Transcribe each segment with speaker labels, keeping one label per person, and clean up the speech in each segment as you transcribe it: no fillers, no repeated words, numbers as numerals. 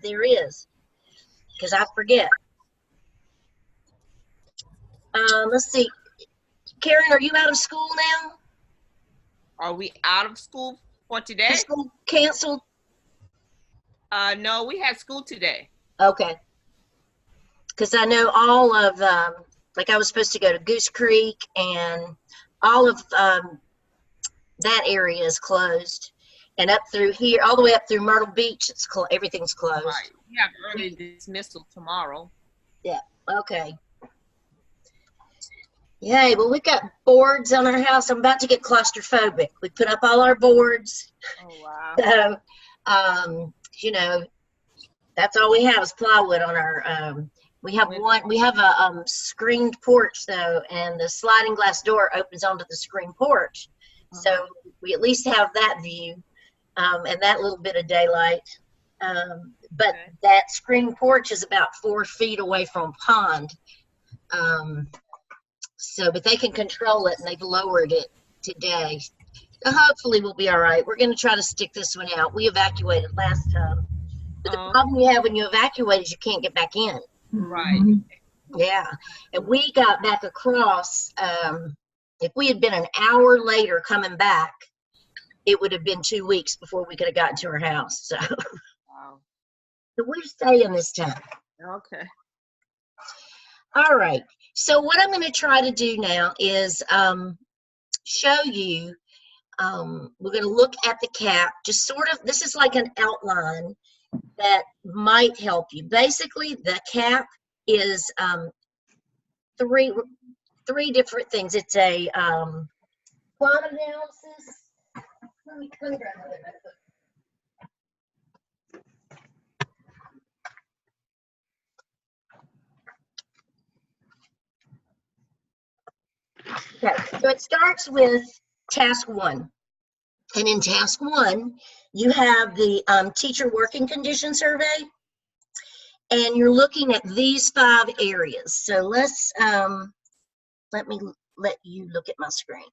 Speaker 1: there is, because I forget. Let's see. Karen, are you out of school now?
Speaker 2: Are we out of school for today?
Speaker 1: Is school canceled?
Speaker 2: No, we had school today.
Speaker 1: Okay. Because I know all of, like I was supposed to go to Goose Creek, and all of that area is closed. And up through here, all the way up through Myrtle Beach, everything's closed.
Speaker 2: Right. We have early dismissal tomorrow.
Speaker 1: Yeah. Okay. Yay. Well, we've got boards on our house. I'm about to get claustrophobic. We put up all our boards.
Speaker 2: Oh, wow.
Speaker 1: So, you know, that's all we have is plywood on our, we have a screened porch though, and the sliding glass door opens onto the screened porch. So we at least have that view, and that little bit of daylight. But that screened porch is about 4 feet away from a pond. But they can control it, and they've lowered it today. So hopefully we'll be all right. We're going to try to stick this one out. We evacuated last time. But the problem you have when you evacuate is you can't get back in.
Speaker 2: Right.
Speaker 1: Yeah. And we got back across, if we had been an hour later coming back, it would have been 2 weeks before we could have gotten to our house. So,
Speaker 2: Wow.
Speaker 1: So we're staying this time.
Speaker 2: Okay.
Speaker 1: All right. So what I'm going to try to do now is show you, we're going to look at the Caap, just sort of, this is like an outline that might help you. Basically, the Caap is three different things. It's a plot analysis. Let me grab my notebook. Okay, so it starts with task 1. And in task 1, you have the teacher working condition survey, and you're looking at these 5 areas. So let's, let me let you look at my screen.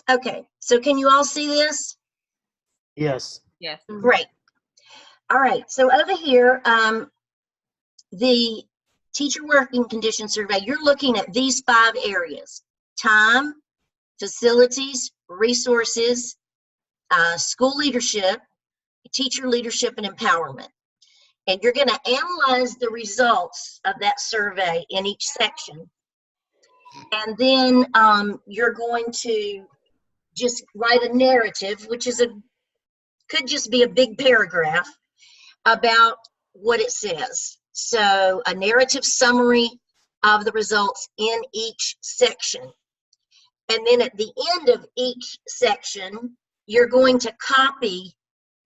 Speaker 1: Okay, so can you all see this?
Speaker 3: Yes.
Speaker 2: Yes.
Speaker 1: Great. All right, so over here, the teacher working condition survey, you're looking at these 5 areas: time, facilities, resources, school leadership, teacher leadership, and empowerment. And you're going to analyze the results of that survey in each section. And then you're going to just write a narrative, which is could just be a big paragraph about what it says. So a narrative summary of the results in each section. And then at the end of each section, you're going to copy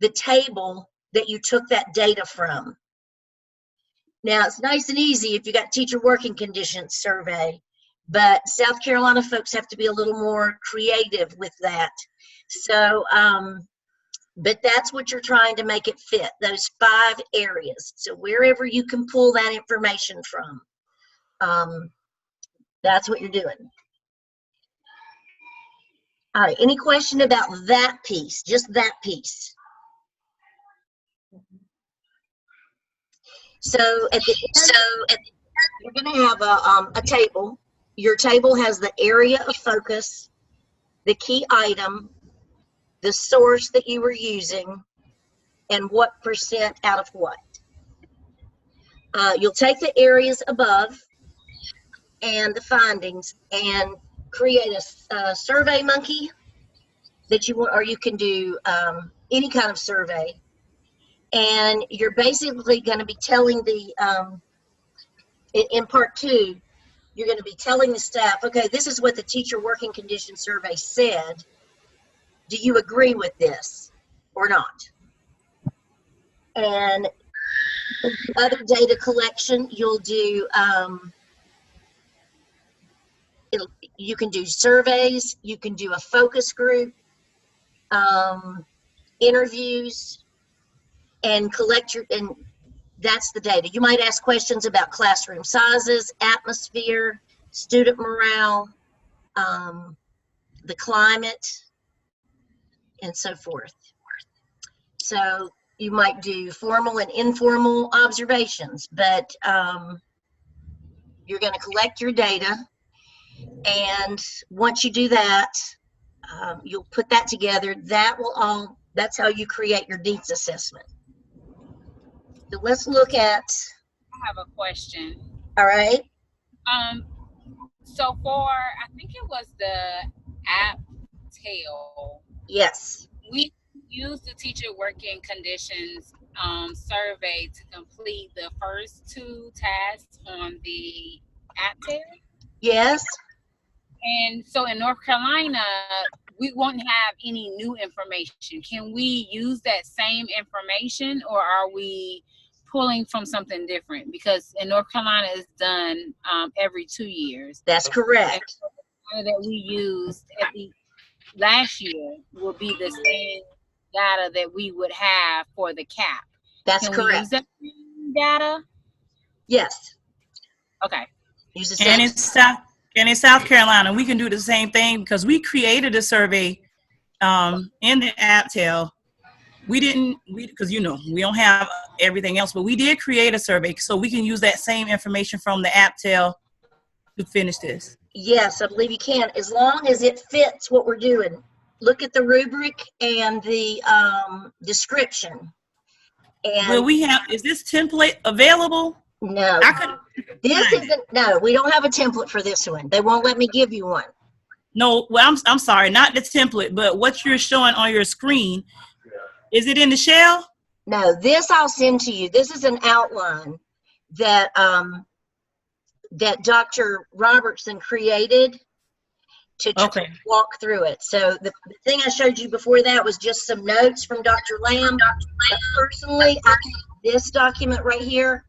Speaker 1: the table that you took that data from. Now, it's nice and easy if you got teacher working conditions survey, but South Carolina folks have to be a little more creative with that. So, but that's what you're trying to make it fit, those 5 areas. So wherever you can pull that information from, that's what you're doing. All right, any question about that piece, just that piece? So at the end, you're going to have a table. Your table has the area of focus, the key item, the source that you were using, and what percent out of what. You'll take the areas above and the findings and create a survey monkey that you want, or you can do any kind of survey. And you're basically going to be telling the, in part 2, you're going to be telling the staff, okay, this is what the teacher working condition survey said. Do you agree with this or not? And other data collection, you'll do, you can do surveys, you can do a focus group, interviews, and collect your, and that's the data. You might ask questions about classroom sizes, atmosphere, student morale, the climate, and so forth. So you might do formal and informal observations, but you're going to collect your data, and once you do that, you'll put that together. That's how you create your needs assessment. So let's look at.
Speaker 3: I have a question.
Speaker 1: All right.
Speaker 3: So for, I think it was the app tail,
Speaker 1: Yes.
Speaker 3: we used the teacher working conditions survey to complete the first 2 tasks on the app tail.
Speaker 1: Yes.
Speaker 3: And so in North Carolina, we won't have any new information. Can we use that same information, or are we pulling from something different? Because in North Carolina, it's done every 2 years.
Speaker 1: That's correct.
Speaker 3: And the data that we used at the last year will be the same data that we would have for the Caap.
Speaker 1: That's
Speaker 3: Can
Speaker 1: correct.
Speaker 3: we use that same data?
Speaker 1: Yes.
Speaker 3: Okay.
Speaker 1: Use the same.
Speaker 4: And in South Carolina, we can do the same thing because we created a survey in the AppTel. Because you know, we don't have everything else, but we did create a survey so we can use that same information from the AppTel to finish this.
Speaker 1: Yes, I believe you can, as long as it fits what we're doing. Look at the rubric and the description. And
Speaker 4: Will we have, is this template available?
Speaker 1: no, this isn't, no, we don't have a template for this one. They won't let me give you one.
Speaker 4: No, well, I'm sorry, not the template, but what you're showing on your screen. Is it in the shell?
Speaker 1: No, this I'll send to you. This is an outline that that Dr. Robertson created to walk through it. So the thing I showed you before that was just some notes from Dr. Lamb. But personally, I think this document right here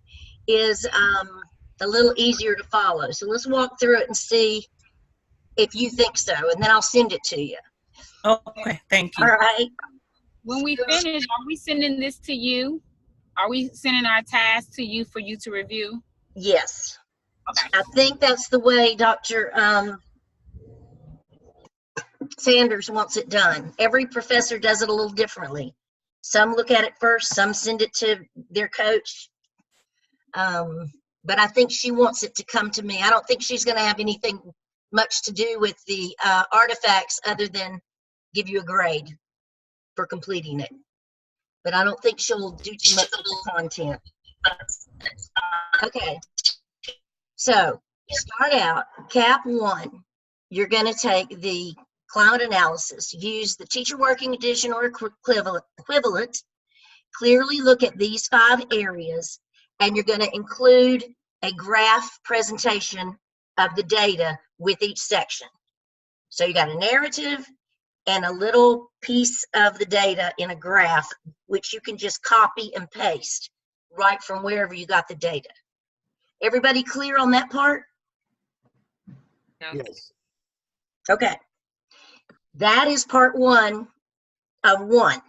Speaker 1: is a little easier to follow. So let's walk through it and see if you think so, and then I'll send it to you.
Speaker 4: Okay, thank you.
Speaker 1: All right.
Speaker 3: When we finish, are we sending this to you? Are we sending our task to you for you to review?
Speaker 1: Yes.
Speaker 3: Okay.
Speaker 1: I think that's the way Dr. Sanders wants it done. Every professor does it a little differently. Some look at it first, some send it to their coach. But I think she wants it to come to me. I don't think she's going to have anything much to do with the artifacts other than give you a grade for completing it. But I don't think she'll do too much with the content. Okay. So start out, Cap 1. You're going to take the climate analysis, use the teacher working condition or equivalent, clearly look at these 5 areas, and you're going to include a graph presentation of the data with each section. So you got a narrative and a little piece of the data in a graph, which you can just copy and paste right from wherever you got the data. Everybody clear on that part?
Speaker 5: Yes.
Speaker 1: Okay. That is part 1 of 1.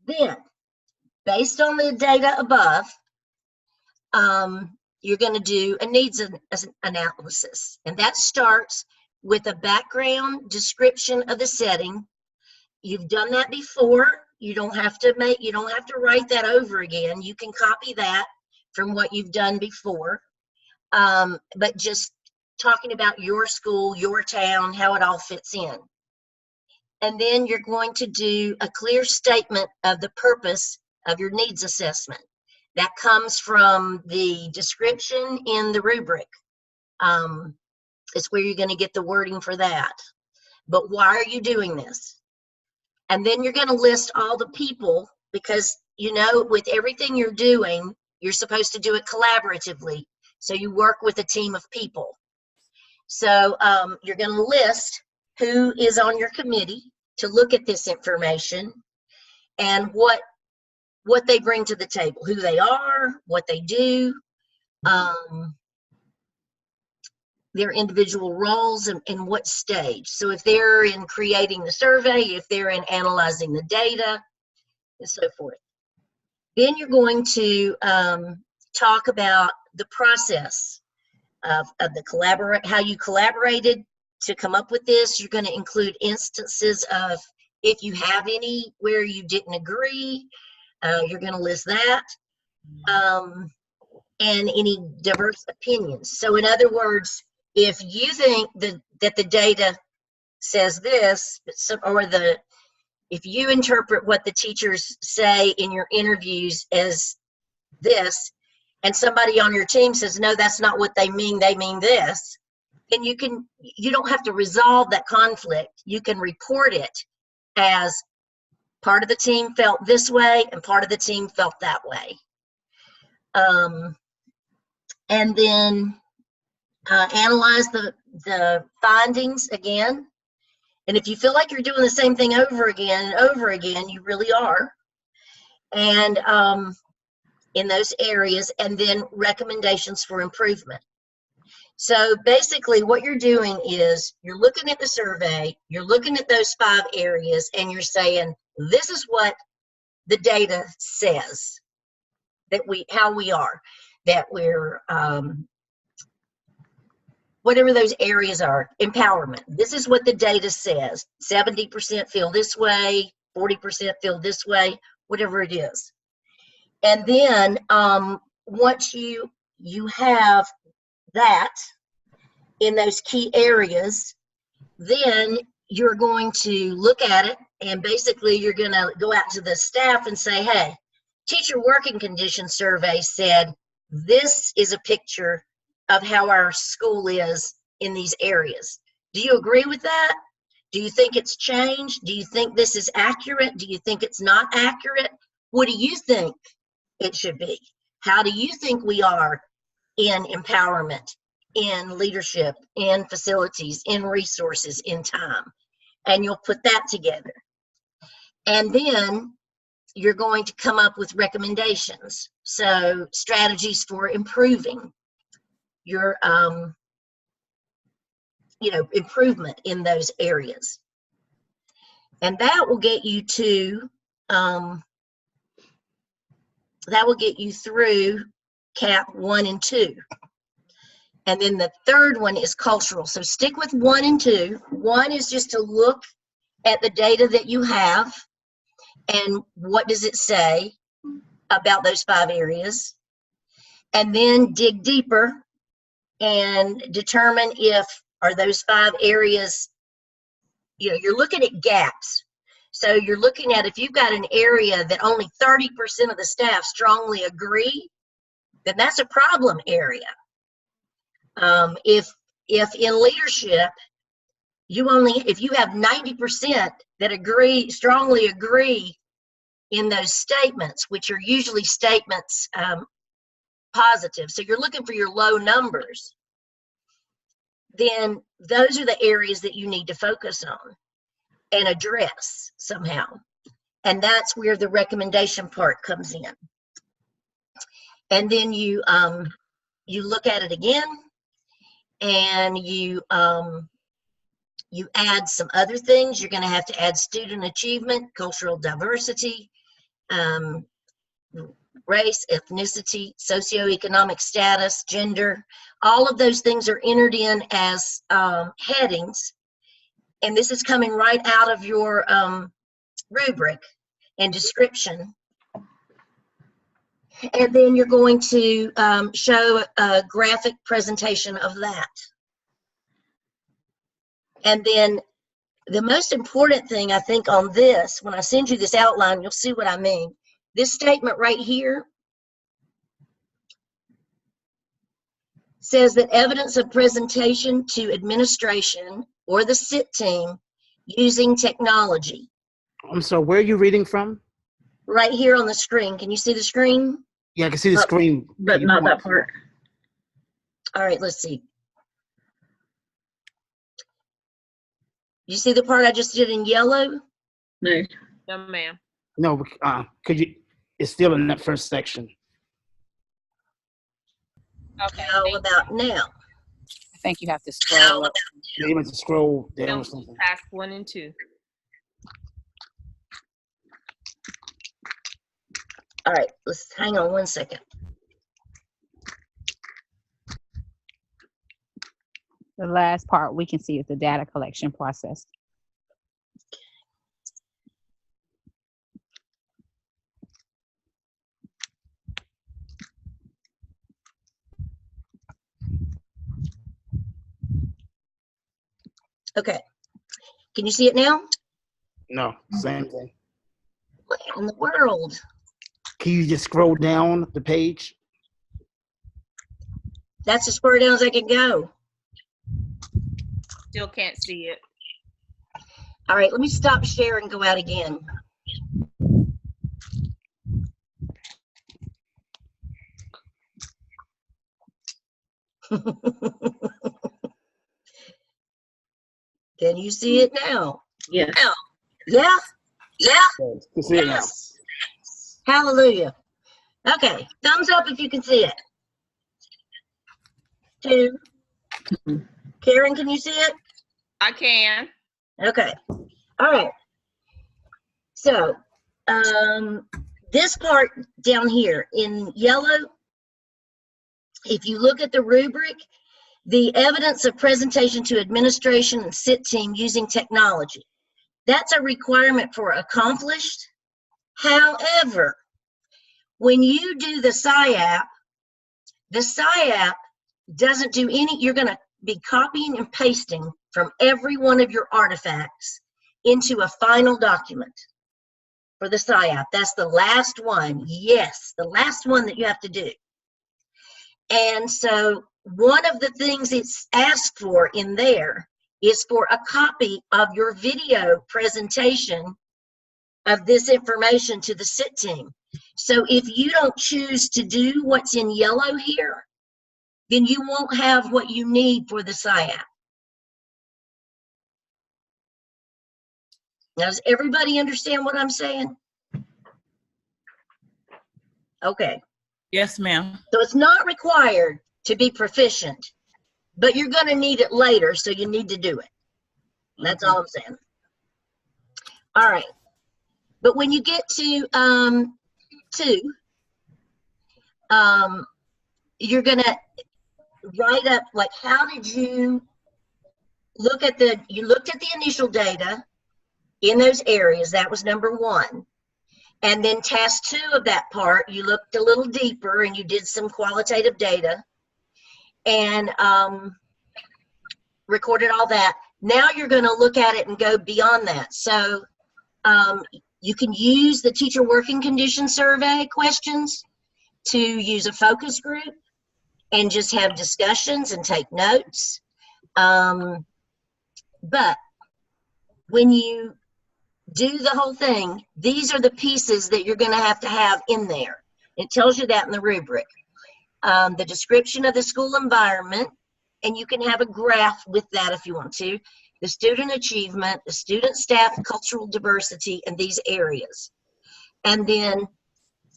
Speaker 1: Then, based on the data above, you're going to do a needs analysis, and that starts with a background description of the setting. You've done that before. You don't have to write that over again. You can copy that from what you've done before, but just talking about your school, your town, how it all fits in. And then you're going to do a clear statement of the purpose of your needs assessment. That comes from the description in the rubric. It's where you're going to get the wording for that. But why are you doing this? And then you're going to list all the people, because you know with everything you're doing, you're supposed to do it collaboratively. So you work with a team of people. So you're going to list who is on your committee to look at this information and what they bring to the table, who they are, what they do, their individual roles, and what stage. So if they're in creating the survey, if they're in analyzing the data, and so forth. Then you're going to talk about the process of the how you collaborated to come up with this. You're going to include instances of if you have any where you didn't agree, you're going to list that, and any diverse opinions. So in other words, if you think that the data says this, or if you interpret what the teachers say in your interviews as this, and somebody on your team says, no, that's not what they mean this, then you don't have to resolve that conflict. You can report it as part of the team felt this way and part of the team felt that way. And then analyze the findings again. And if you feel like you're doing the same thing over again and over again, you really are. And in those areas, and then recommendations for improvement. So basically what you're doing is you're looking at the survey, you're looking at those 5 areas, and you're saying, this is what the data says that how we are, that we're, whatever those areas are, empowerment. This is what the data says. 70% feel this way, 40% feel this way, whatever it is. And then once you have that in those key areas, then you're going to look at it, and basically you're going to go out to the staff and say, hey, teacher working conditions survey said this is a picture of how our school is in these areas. Do you agree with that? Do you think it's changed? Do you think this is accurate? Do you think it's not accurate? What do you think it should be? How do you think we are in empowerment, in leadership, in facilities, in resources, in time? And you'll put that together. And then you're going to come up with recommendations. So strategies for improving your, improvement in those areas. And that will get you to, that will get you through Caap 1 and 2. And then the third one is cultural. So stick with 1 and 2. 1 is just to look at the data that you have and what does it say about those 5 areas. And then dig deeper and determine if are those 5 areas, you're looking at gaps. So you're looking at if you've got an area that only 30% of the staff strongly agree, then that's a problem area. If in leadership, if you have 90% that strongly agree in those statements, which are usually statements positive, so you're looking for your low numbers, then those are the areas that you need to focus on and address somehow. And that's where the recommendation part comes in. And then you look at it again, and you add some other things. You're going to have to add student achievement, cultural diversity, race, ethnicity, socioeconomic status, gender. All of those things are entered in as headings. And this is coming right out of your rubric and description. And then you're going to show a graphic presentation of that. And then the most important thing, I think, on this, when I send you this outline, you'll see what I mean. This statement right here says that evidence of presentation to administration or the SIT team using technology.
Speaker 5: I'm sorry, where are you reading from?
Speaker 1: Right here on the screen. Can you see the screen?
Speaker 5: Yeah, I can see the screen.
Speaker 6: But not that part.
Speaker 1: All right, let's see. You see the part I just did in yellow?
Speaker 6: No.
Speaker 2: No, ma'am.
Speaker 5: No, could you? It's still in that first section.
Speaker 3: Okay.
Speaker 1: How about now?
Speaker 3: I think you have to scroll up.
Speaker 5: You want to scroll down
Speaker 2: No,
Speaker 5: or something.
Speaker 2: past 1 and 2.
Speaker 1: All right, let's hang on one second.
Speaker 3: The last part we can see is the data collection process.
Speaker 1: Okay. Can you see it now?
Speaker 5: No, same thing.
Speaker 1: What in the world?
Speaker 5: Can you just scroll down the page?
Speaker 1: That's as far down as I can go.
Speaker 2: Still can't see it.
Speaker 1: All right, let me stop share and go out again. Can you see it now?
Speaker 6: Yes.
Speaker 1: Yeah? Yeah?
Speaker 5: You see it now.
Speaker 1: Yes. Hallelujah. Okay, thumbs up if you can see it. 2. Karen, can you see it?
Speaker 2: I can.
Speaker 1: Okay. All right. So, this part down here in yellow, if you look at the rubric, the evidence of presentation to administration and SIT team using technology, that's a requirement for accomplished. However, when you do the SIAP doesn't do any, you're going to be copying and pasting from every one of your artifacts into a final document for the SIAP. That's the last one. Yes, the last one that you have to do. And so one of the things it's asked for in there is for a copy of your video presentation of this information to the SIT team. So if you don't choose to do what's in yellow here, then you won't have what you need for the SIAP. Now, does everybody understand what I'm saying? Okay.
Speaker 4: Yes, ma'am.
Speaker 1: So it's not required to be proficient, but you're going to need it later, so you need to do it. That's all I'm saying. All right. But when you get to 2, you're going to write up, like, how did you look at you looked at the initial data in those areas. That was number 1. And then task 2 of that part, you looked a little deeper and you did some qualitative data and recorded all that. Now you're going to look at it and go beyond that. So you can use the teacher working condition survey questions to use a focus group and just have discussions and take notes. But when you do the whole thing, these are the pieces that you're going to have in there. It tells you that in the rubric. The description of the school environment, and you can have a graph with that if you want to. The student achievement, the student staff cultural diversity, and these areas. And then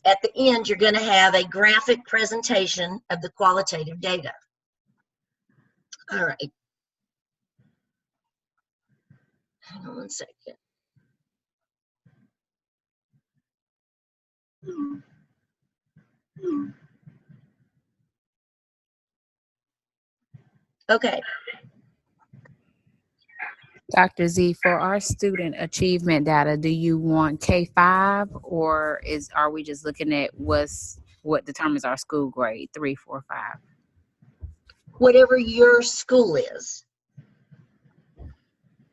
Speaker 1: at the end, you're going to have a graphic presentation of the qualitative data. All right. Hang on one second. Okay.
Speaker 3: Dr. Z, for our student achievement data, do you want K-5 or are we just looking at what determines our school grade, 3, 4, 5?
Speaker 1: Whatever your school is.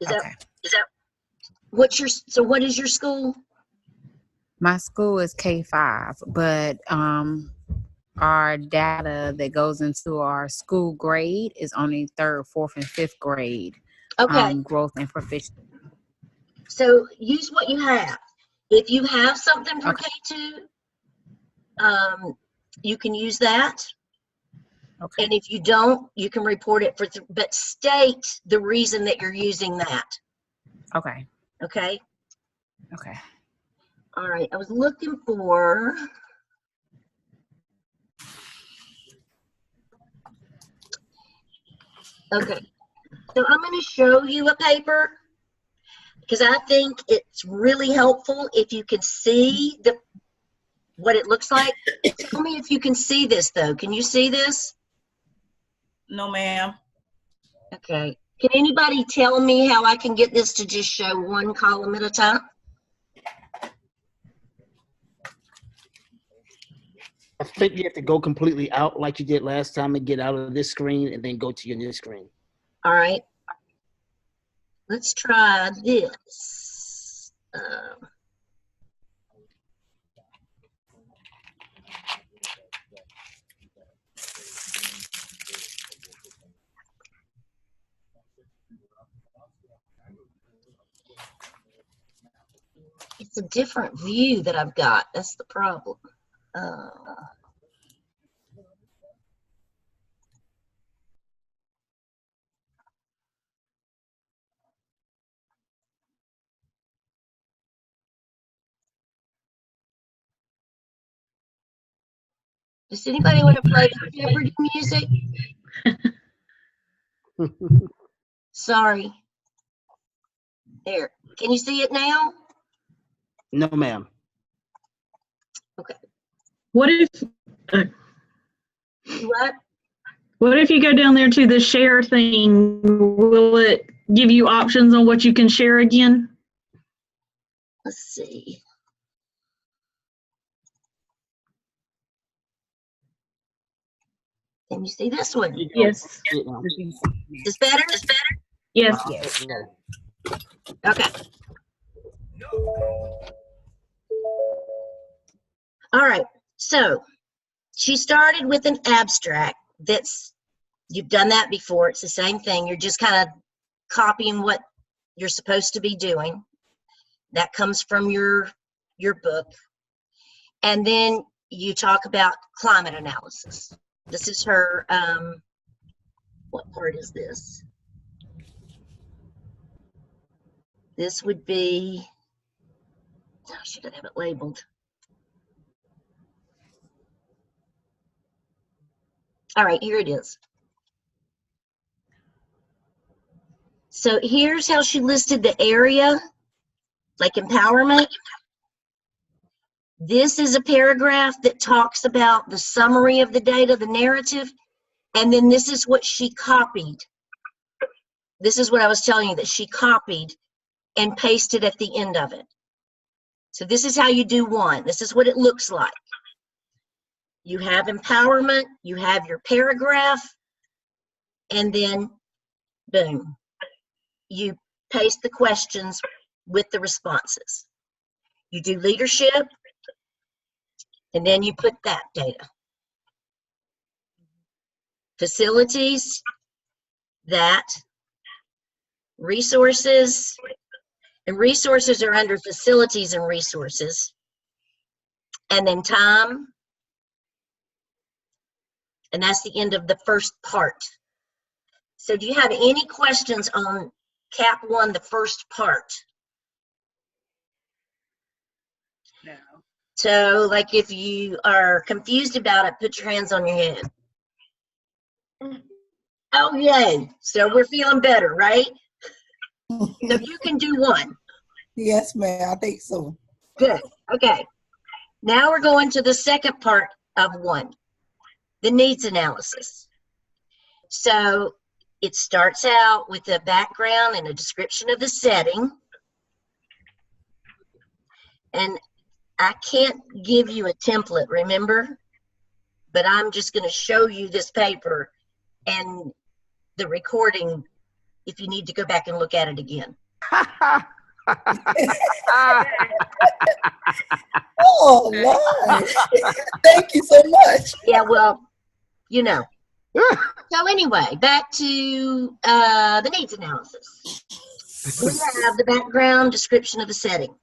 Speaker 1: Is
Speaker 3: Okay.
Speaker 1: that what is your school?
Speaker 3: My school is K-5, but our data that goes into our school grade is only 3rd, 4th, and 5th grade.
Speaker 1: Okay.
Speaker 3: Growth and proficiency.
Speaker 1: So use what you have. If you have something for
Speaker 3: Okay.
Speaker 1: K2, you can use that.
Speaker 3: Okay.
Speaker 1: And if you don't, you can report it but state the reason that you're using that.
Speaker 3: Okay.
Speaker 1: Okay.
Speaker 3: Okay.
Speaker 1: All right. I was looking for. Okay. So I'm going to show you a paper because I think it's really helpful if you can see what it looks like. Tell me if you can see this though. Can you see this?
Speaker 4: No, ma'am.
Speaker 1: Okay. Can anybody tell me how I can get this to just show one column at a time?
Speaker 5: I think you have to go completely out like you did last time and get out of this screen and then go to your new screen.
Speaker 1: All right. Let's try this. It's a different view that I've got. That's the problem. Does anybody want to play the Jeopardy music? Sorry. There. Can you see it now?
Speaker 5: No, ma'am.
Speaker 1: Okay.
Speaker 6: What if
Speaker 1: What?
Speaker 6: what if you go down there to the share thing? Will it give you options on what you can share again?
Speaker 1: Let's see. Can you see this one?
Speaker 6: Yes.
Speaker 1: Is this better?
Speaker 6: Yes.
Speaker 1: Okay. All right. So she started with an abstract you've done that before. It's the same thing. You're just kind of copying what you're supposed to be doing. That comes from your book. And then you talk about climate analysis. This is her, what part is this? This would be, I should have it labeled. All right, here it is. So here's how she listed the area, like empowerment. This is a paragraph that talks about the summary of the data, the narrative, and then this is what she copied. This is what I was telling you, that she copied and pasted at the end of it. So this is how you do one. This is what it looks like. You have empowerment, you have your paragraph, and then boom, you paste the questions with the responses. You do leadership, and then you put that data. Facilities, that. Resources, and resources are under facilities and resources. And then time, and that's the end of the first part. So do you have any questions on Cap 1, the first part?
Speaker 4: No.
Speaker 1: So like if you are confused about it, put your hands on your head. Oh, yay. So we're feeling better, right? So you can do one.
Speaker 7: Yes, ma'am. I think so.
Speaker 1: Good. Okay. Now we're going to the second part of 1, the needs analysis. So it starts out with a background and a description of the setting. And I can't give you a template, remember? But I'm just going to show you this paper and the recording if you need to go back and look at it again.
Speaker 7: Oh, Lord. Thank you so much.
Speaker 1: Yeah, well, you know. So anyway, back to the needs analysis. We have the background description of the setting.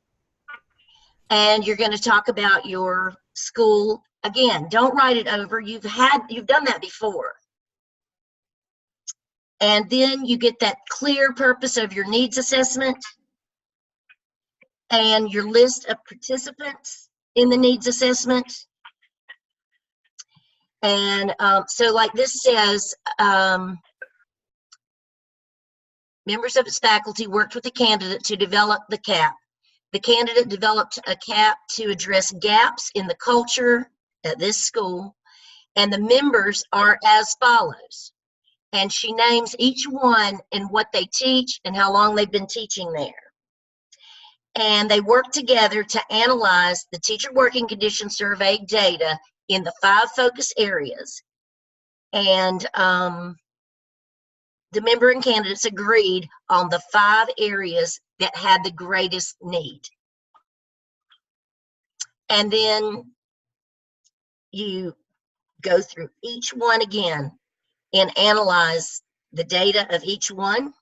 Speaker 1: And you're going to talk about your school. Again, don't write it over. You've done that before. And then you get that clear purpose of your needs assessment and your list of participants in the needs assessment. And so like this says, members of its faculty worked with the candidate to develop the CAP. The candidate developed a CAP to address gaps in the culture at this school, and the members are as follows. and she names each one and what they teach and how long they've been teaching there. And they work together to analyze the teacher working condition survey data in the 5 focus areas. And the member and candidates agreed on the 5 areas that had the greatest need. And then you go through each one again and analyze the data of each one.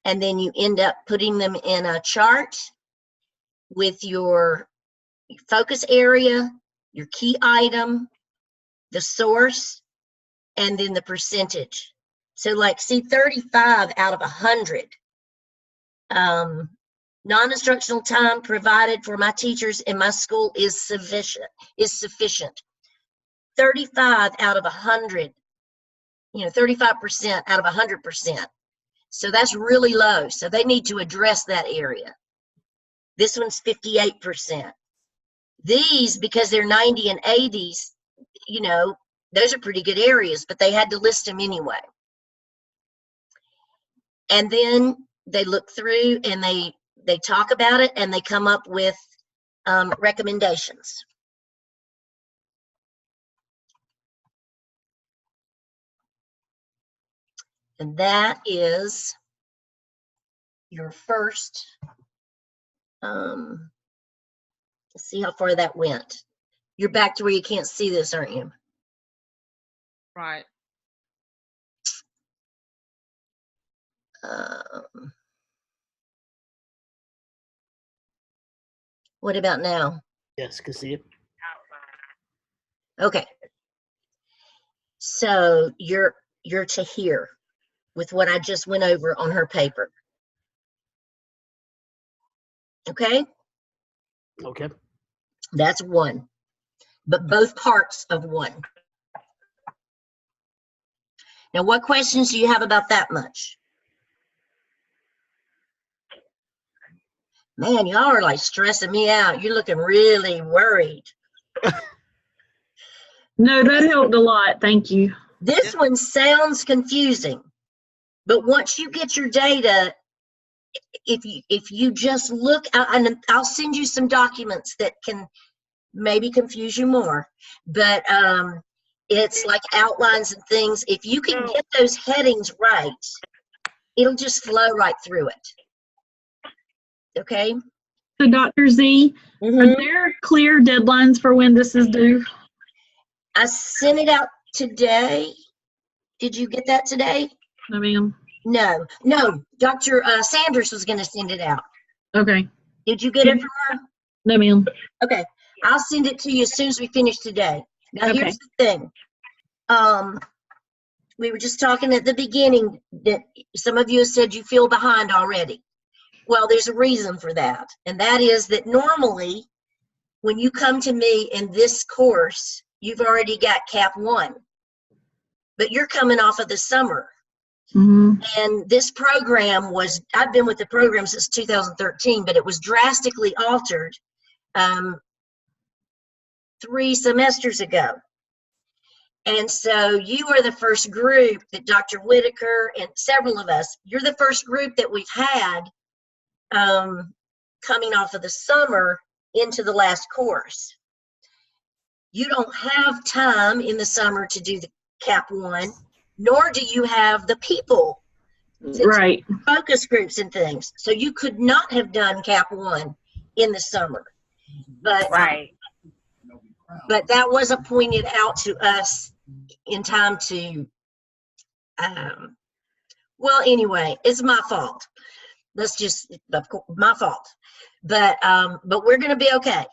Speaker 1: And then you end up putting them in a chart with your focus area, your key item, the source, and then the percentage. So like, see, 35 out of 100 non-instructional time provided for my teachers in my school is sufficient. 35 out of 100, 35% out of 100%. So that's really low. So they need to address that area. This one's 58%. These, because they're 90 and 80s, those are pretty good areas, but they had to list them anyway. And then they look through and they talk about it and they come up with recommendations. And that is your first, let's see how far that went. You're back to where you can't see this, aren't you?
Speaker 2: Right.
Speaker 1: What about now?
Speaker 5: Yes, can see it.
Speaker 1: Okay. So you're to here with what I just went over on her paper. Okay?
Speaker 5: Okay.
Speaker 1: That's 1. But both parts of 1. Now, what questions do you have about that much? Man, y'all are like stressing me out. You're looking really worried.
Speaker 6: No, that helped a lot. Thank you.
Speaker 1: This one sounds confusing, but once you get your data, if you just look, and I'll send you some documents that can maybe confuse you more, but it's like outlines and things. If you can get those headings right, it'll just flow right through it. Okay?
Speaker 6: So Dr. Z, are there clear deadlines for when this is due?
Speaker 1: I sent it out today. Did you get that today?
Speaker 6: No, ma'am.
Speaker 1: No. Dr. Sanders was going to send it out.
Speaker 6: Okay.
Speaker 1: Did you get it from her?
Speaker 6: No, ma'am.
Speaker 1: Okay. I'll send it to you as soon as we finish today. Now,
Speaker 6: Okay.
Speaker 1: here's the thing. We were just talking at the beginning that some of you have said you feel behind already. Well, there's a reason for that. And that is that normally when you come to me in this course, you've already got Cap 1. But you're coming off of the summer. And this program I've been with the program since 2013, but it was drastically altered 3 semesters ago. And so you are the first group that Dr. Whitaker and several of us, you're the first group that we've had coming off of the summer into the last course. You don't have time in the summer to do the Cap 1, nor do you have the people to do focus groups and things. So you could not have done Cap 1 in the summer. But that wasn't pointed out to us in time to, well, anyway, it's my fault. My fault. But we're going to be okay.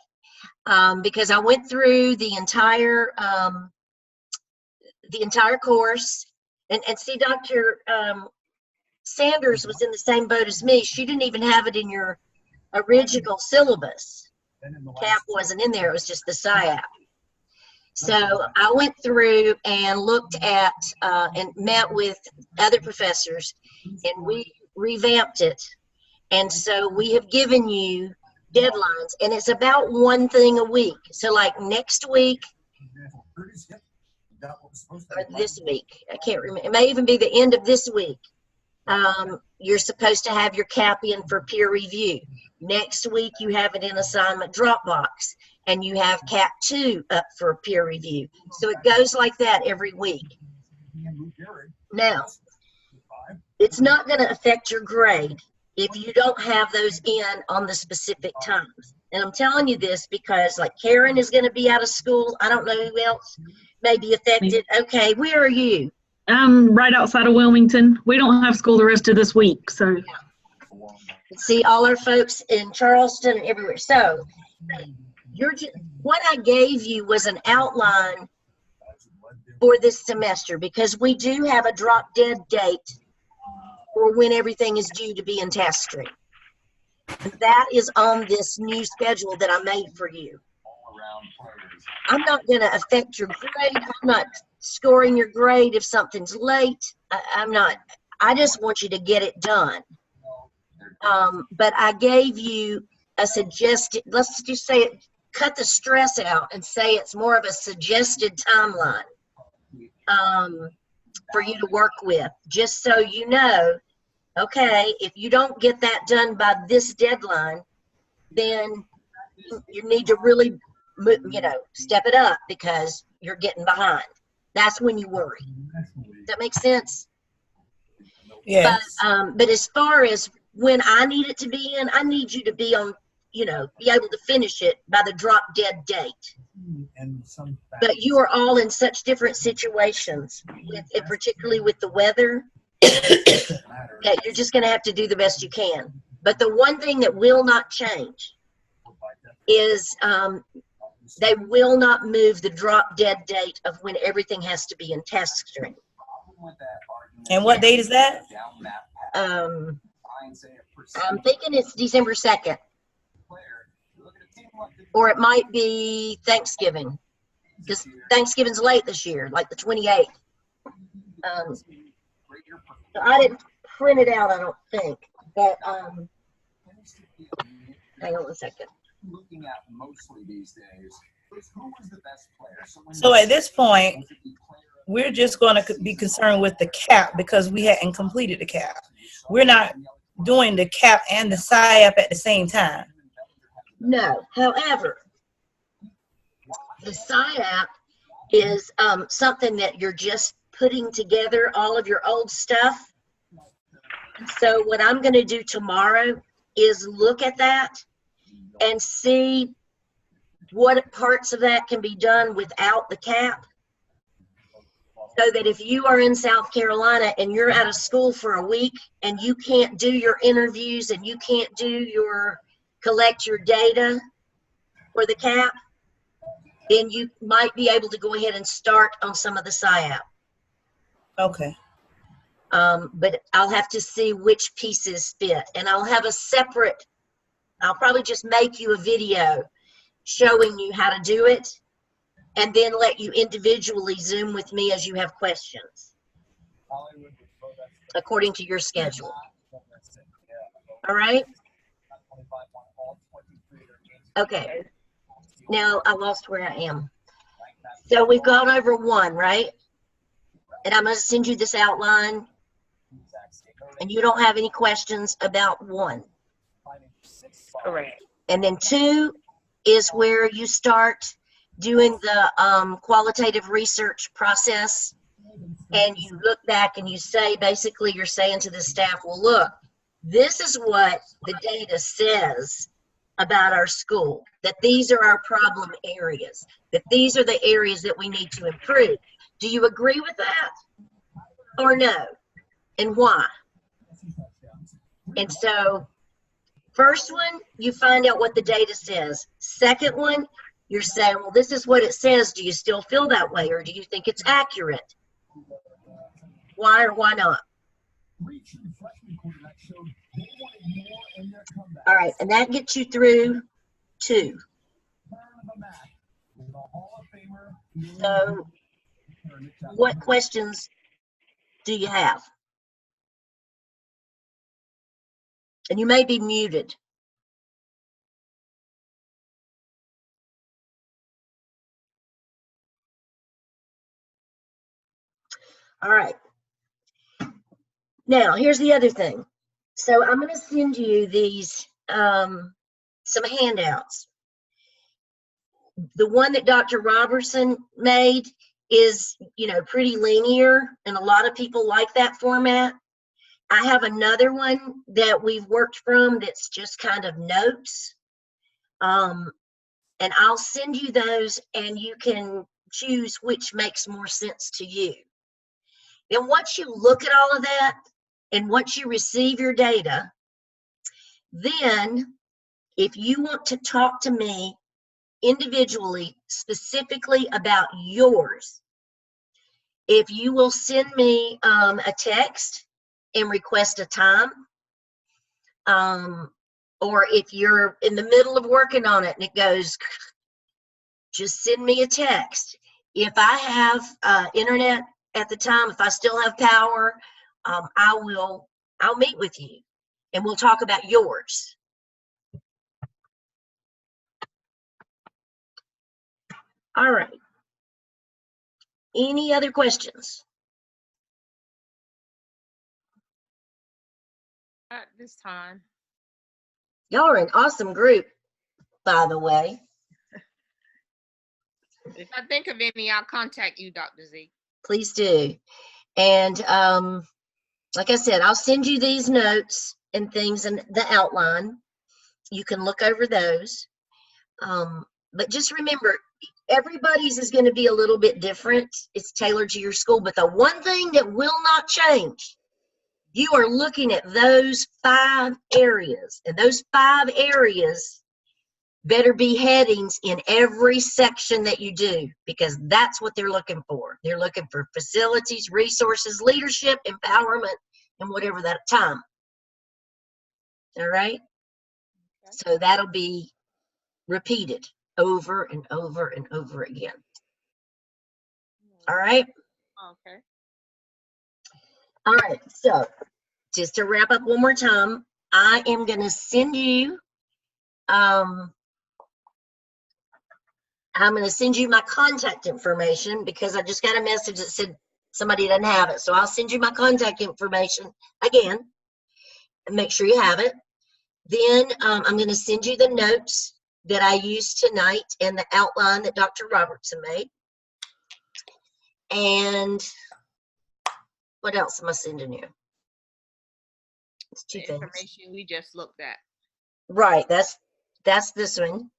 Speaker 1: Because I went through the entire course, and see, Dr. Sanders was in the same boat as me. She didn't even have it in your original syllabus. Cap wasn't in there. It was just the SIAP. So I went through and looked at and met with other professors, and we revamped it. And so we have given you deadlines, and it's about 1 thing a week. So like next week, or this week. I can't remember. It may even be the end of this week. You're supposed to have your CAP in for peer review. Next week, you have it in assignment Dropbox, and you have CAP 2 up for peer review. So it goes like that every week. Now, it's not going to affect your grade if you don't have those in on the specific times. And I'm telling you this because, like, Karen is going to be out of school. I don't know who else may be affected. Okay, where are you?
Speaker 6: I'm right outside of Wilmington. We don't have school the rest of this week, so.
Speaker 1: See all our folks in Charleston and everywhere. So what I gave you was an outline for this semester, because we do have a drop dead date for when everything is due to be in task stream. That is on this new schedule that I made for you. I'm not going to affect your grade. I'm not scoring your grade if something's late. I'm not. I just want you to get it done. But I gave you a suggested, let's just say it, cut the stress out and say it's more of a suggested timeline for you to work with, just so you know, okay, if you don't get that done by this deadline, then you need to really, step it up because you're getting behind. That's when you worry. Does that make sense?
Speaker 4: Yes.
Speaker 1: But as far as when I need it to be in, I need you to be on, be able to finish it by the drop dead date. But you are all in such different situations, particularly with the weather, that you're just going to have to do the best you can. But the one thing that will not change is they will not move the drop dead date of when everything has to be in task stream.
Speaker 4: And what date is that?
Speaker 1: I'm thinking it's December 2nd. Or it might be Thanksgiving, because Thanksgiving's late this year, like the 28th. So I didn't print it out, I don't think. But hang on a second.
Speaker 4: So at this point, we're just going to be concerned with the CAP because we hadn't completed the CAP. We're not doing the CAP and the SIAP at the same time.
Speaker 1: No, however, the SIAP is something that you're just putting together all of your old stuff. And so what I'm going to do tomorrow is look at that and see what parts of that can be done without the CAP. So that if you are in South Carolina and you're out of school for a week and you can't do your interviews and you can't collect your data for the CAP, then you might be able to go ahead and start on some of the SIAP.
Speaker 4: Okay.
Speaker 1: But I'll have to see which pieces fit. And I'll probably just make you a video showing you how to do it, and then let you individually Zoom with me as you have questions, according to your schedule. All right? Okay. Now I lost where I am. So we've gone over 1, right? And I'm going to send you this outline, and you don't have any questions about 1.
Speaker 3: Correct.
Speaker 1: And then 2 is where you start doing the qualitative research process, and you look back and you say, basically you're saying to the staff, well, look, this is what the data says about our school, that these are our problem areas, that these are the areas that we need to improve. Do you agree with that or no? And why? And so first one, you find out what the data says. Second one, you're saying, well, this is what it says. Do you still feel that way, or do you think it's accurate? Why or why not? All right, and that gets you through 2. So what questions do you have? And you may be muted. All right. Now, here's the other thing. So I'm going to send you these, some handouts. The one that Dr. Robertson made is, pretty linear, and a lot of people like that format. I have another one that we've worked from that's just kind of notes. And I'll send you those, and you can choose which makes more sense to you. Then once you look at all of that, and once you receive your data, then if you want to talk to me individually, specifically about yours, if you will send me a text and request a time, or if you're in the middle of working on it and it goes, just send me a text. If I have internet at the time, if I still have power, I'll meet with you and we'll talk about yours. All right. Any other questions?
Speaker 2: At this time.
Speaker 1: Y'all are an awesome group, by the way.
Speaker 2: If I think of any, I'll contact you, Dr. Z.
Speaker 1: Please do. And like I said, I'll send you these notes and things in the outline. You can look over those. But just remember, everybody's is going to be a little bit different. It's tailored to your school. But the one thing that will not change, you are looking at those 5 areas. And those 5 areas better be headings in every section that you do, because that's what they're looking for. They're looking for facilities, resources, leadership, empowerment, and whatever that time. All right? Okay. So that'll be repeated over and over and over again. All right?
Speaker 2: Okay.
Speaker 1: All right. So just to wrap up one more time, I am going to send you I'm going to send you my contact information, because I just got a message that said somebody doesn't have it. So I'll send you my contact information again and make sure you have it. Then I'm going to send you the notes that I used tonight and the outline that Dr. Robertson made. And what else am I sending you? It's 2 things.
Speaker 2: Information we just looked at.
Speaker 1: Right. That's this one.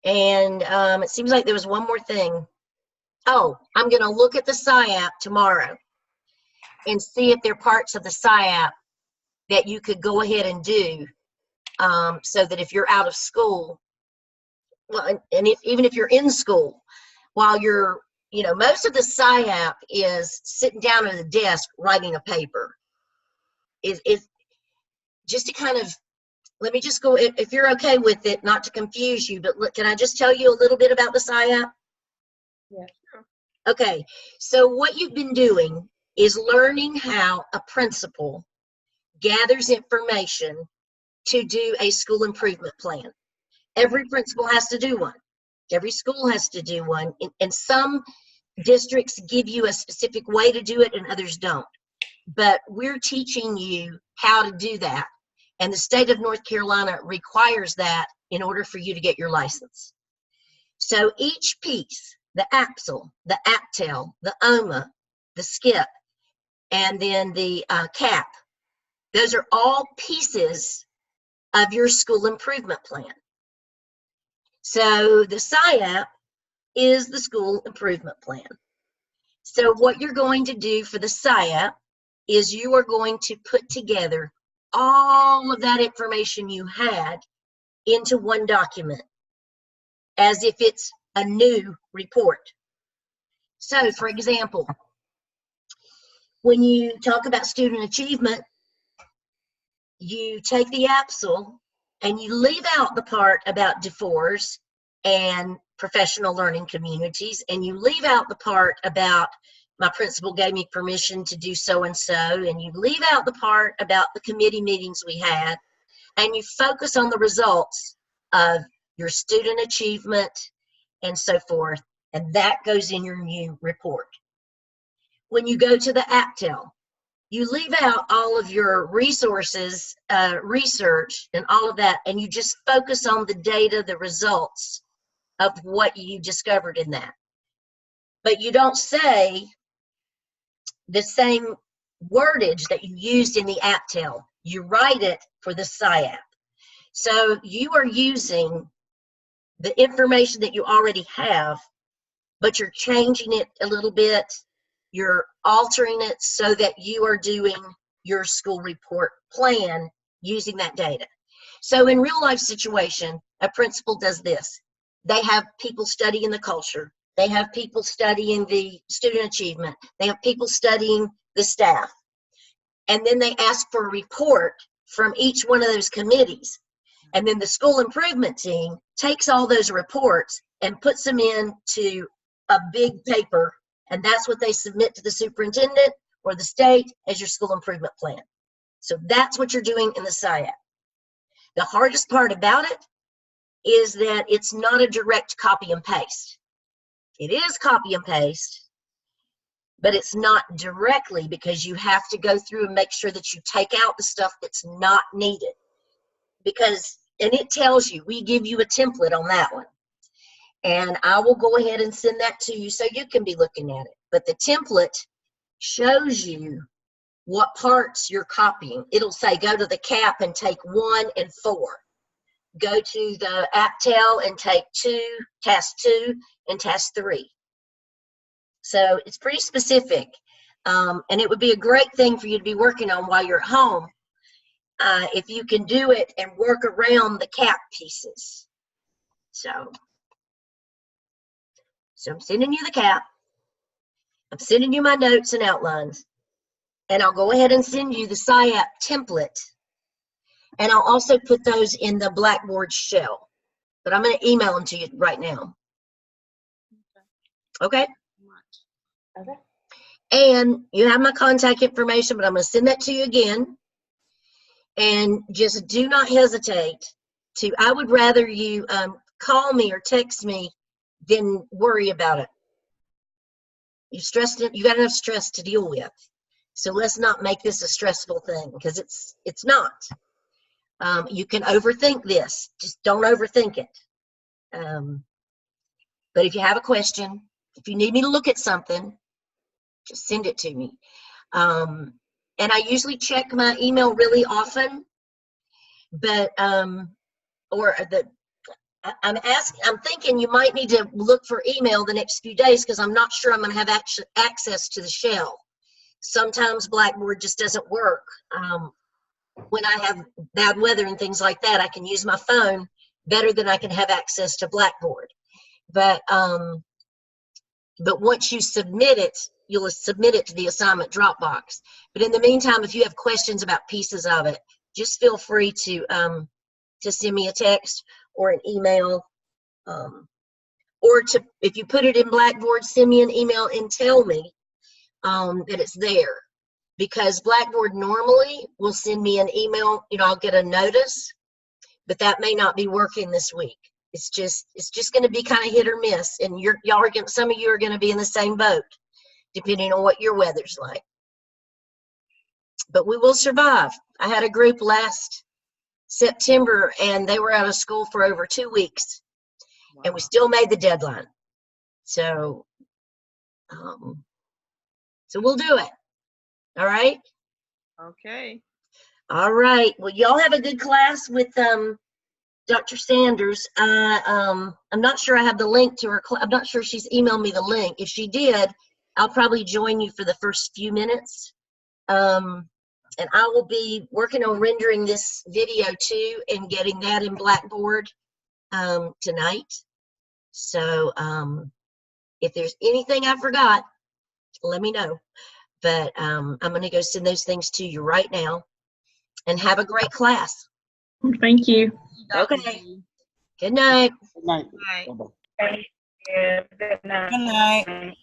Speaker 1: And it seems like there was one more thing. Oh, I'm going to look at the SIAP tomorrow and see if there are parts of the SIAP that you could go ahead and do, so that if you're out of school, well, and even if you're in school, while you're, most of the SIAP is sitting down at a desk writing a paper. Is just to kind of, let me just go, if you're okay with it, not to confuse you, but look, can I just tell you a little bit about the SIAP?
Speaker 2: Yeah, sure.
Speaker 1: Okay, so what you've been doing is learning how a principal gathers information to do a school improvement plan. Every principal has to do one. Every school has to do one. And some districts give you a specific way to do it and others don't. But we're teaching you how to do that. And the state of North Carolina requires that in order for you to get your license. So each piece, the APSL, the APTEL, the OMA, the SKIP, and then the CAP, those are all pieces of your school improvement plan. So the SIAP is the school improvement plan. So what you're going to do for the SIAP is you are going to put together all of that information you had into one document, as if it's a new report. So, for example, when you talk about student achievement, you take the APSL and you leave out the part about DeForce and professional learning communities, and you leave out the part about my principal gave me permission to do so-and-so, and you leave out the part about the committee meetings we had, and you focus on the results of your student achievement and so forth, and that goes in your new report. when you go to the AppTel, you leave out all of your resources, research, and all of that, and you just focus on the data, the results of what you discovered in that. But you don't say the same wordage that you used in the AppTel. You write it for the SciApp. So you are using the information that you already have, but you're changing it a little bit. You're altering it so that you are doing your school report plan using that data. So in real life situation, a principal does this. They have people studying the culture. They have people studying the student achievement. They have people studying the staff. And then they ask for a report from each one of those committees. And then the school improvement team takes all those reports and puts them into a big paper, and that's what they submit to the superintendent or the state as your school improvement plan. So that's what you're doing in the SciApp. The hardest part about it is that it's not a direct copy and paste. It is copy and paste, but it's not directly, because you have to go through and make sure that you take out the stuff that's not needed. Because, and it tells you, we give you a template on that one. And I will go ahead and send that to you so you can be looking at it. But the template shows you what parts you're copying. It'll say, go to the Caap and take 1 and 4. Go to the AppTel and take 2, task 2, and task 3. So it's pretty specific. And it would be a great thing for you to be working on while you're at home, if you can do it and work around the Caap pieces. So I'm sending you the Caap. I'm sending you my notes and outlines. And I'll go ahead and send you the SciApp template. And I'll also put those in the Blackboard shell. But I'm going to email them to you right now. Okay?
Speaker 2: Okay.
Speaker 1: And you have my contact information, but I'm going to send that to you again. And just do not hesitate to, I would rather you call me or text me than worry about it. You got enough stress to deal with. So let's not make this a stressful thing, because it's not. You can overthink this. Just don't overthink it. But if you have a question, if you need me to look at something, just send it to me. And I usually check my email really often, but I'm thinking you might need to look for email the next few days, because I'm not sure I'm going to have access to the shell. Sometimes Blackboard just doesn't work. When I have bad weather and things like that, I can use my phone better than I can have access to Blackboard. But once you submit it, you'll submit it to the assignment Dropbox. But in the meantime, if you have questions about pieces of it, just feel free to send me a text or an email, or if you put it in Blackboard, send me an email and tell me that it's there. Because Blackboard normally will send me an email, I'll get a notice, but that may not be working this week. It's just going to be kind of hit or miss, and some of you are going to be in the same boat, depending on what your weather's like. But we will survive. I had a group last September, and they were out of school for over 2 weeks, wow. And we still made the deadline. So we'll do it. All right.
Speaker 2: Okay.
Speaker 1: All right. Well, y'all have a good class with Dr. Sanders. I'm not sure I have the link to her. I'm not sure she's emailed me the link. If she did, I'll probably join you for the first few minutes. And I will be working on rendering this video too and getting that in Blackboard tonight. So if there's anything I forgot, let me know. But I'm going to go send those things to you right now. And have a great class.
Speaker 6: Thank you.
Speaker 1: Okay. Good night.
Speaker 5: Good night.
Speaker 2: Bye.
Speaker 5: Bye-bye.
Speaker 3: Thank you. Good night.
Speaker 4: Good night.